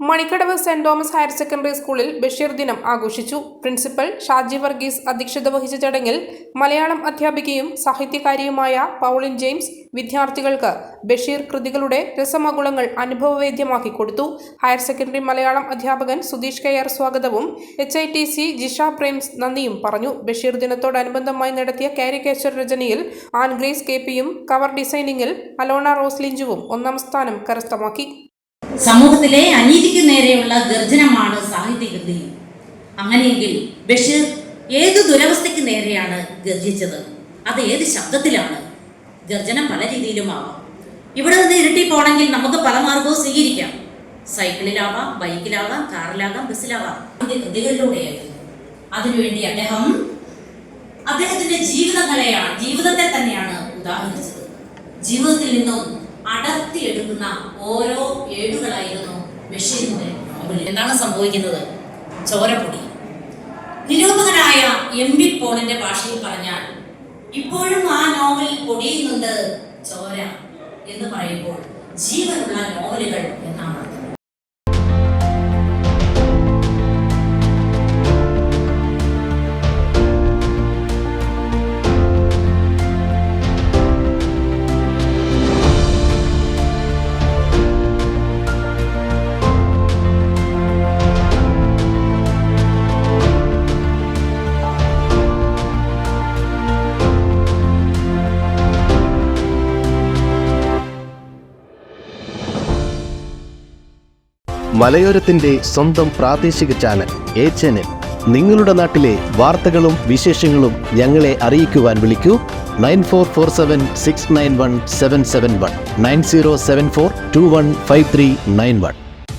Manikkadavu saint Thomas higher secondary സ്കൂളിൽ ബഷീർ ദിനം ആഘോഷിച്ചു. പ്രിൻസിപ്പൽ ഷാജി വർഗീസ് അധ്യക്ഷത വഹിച്ച ചടങ്ങിൽ മലയാളം അധ്യാപികയും സാഹിത്യകാരിയുമായ പൗളിൻ ജെയിംസ് വിദ്യാർത്ഥികൾക്ക് ബഷീർ കൃതികളുടെ രസമകുളങ്ങൾ അനുഭവവേദ്യമാക്കി കൊടുത്തു. ഹയർ സെക്കൻഡറി മലയാളം അധ്യാപകൻ സുധീഷ് കെയർ സ്വാഗതവും HITC ജിഷ പ്രേംസ് നന്ദിയും പറഞ്ഞു. ബഷീർ ദിനത്തോടനുബന്ധമായി നടത്തിയ കാരിക്കേച്ചർ രചനയിൽ ആൻ ഗ്രേസ് KPയും കവർ ഡിസൈനിങ്ങിൽ അലോണ റോസ്ലിഞ്ചുവും ഒന്നാം സ്ഥാനം കരസ്ഥമാക്കി. സമൂഹത്തിലെ അനീതിക്ക് നേരെയുള്ള ഗർജനമാണ് സാഹിത്യകൃതി. അങ്ങനെയെങ്കിൽ ബഷീർ ഏത് ദുരവസ്ഥയ്ക്ക് നേരെയാണ് ഗർജിച്ചത്? അത് ഏത് ശബ്ദത്തിലാണ്? ഗർജനം പല രീതിയിലുമാവാം. ഇവിടെ നിന്ന് ഇരട്ടി പോണെങ്കിൽ നമുക്ക് പല മാർഗവും സ്വീകരിക്കാം. സൈക്കിളിലാവാം, ബൈക്കിലാകാം, കാറിലാകാം, ബസ്സിലാകാം. അതിന്റെ കൃതികളിലൂടെയായിരുന്നു. അതിനുവേണ്ടി അദ്ദേഹത്തിന്റെ ജീവിതത്തെ തന്നെയാണ് ഉദാഹരിച്ചത്. ജീവിതത്തിൽ നിന്നും അടർത്തിയെടുക്കുന്ന ഓരോ ഏടുകളായിരുന്നു ബഷീറിന്റെ നോവൽ. എന്താണ് സംഭവിക്കുന്നത്? ചോരപ്പൊടി. നിരൂപകനായ MV പോളിന്റെ ഭാഷയിൽ പറഞ്ഞാൽ ഇപ്പോഴും ആ നോവലിൽ പൊടിയുന്നുണ്ട് ചോര എന്ന് പറയുമ്പോൾ ജീവനുള്ള നോവലുകൾ എന്നാണ്. മലയോരത്തിന്റെ സ്വന്തം പ്രാദേശിക ചാനൽ A-Channel. നിങ്ങളുടെ നാട്ടിലെ വാർത്തകളും വിശേഷങ്ങളും ഞങ്ങളെ അറിയിക്കുവാൻ വിളിക്കൂ 9447691771 9074215391.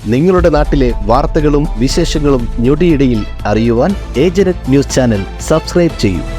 നിങ്ങളുടെ നാട്ടിലെ വാർത്തകളും വിശേഷങ്ങളും ഞൊടിയിടയിൽ അറിയുവാൻ A-Channel ന്യൂസ് ചാനൽ സബ്സ്ക്രൈബ് ചെയ്യൂ.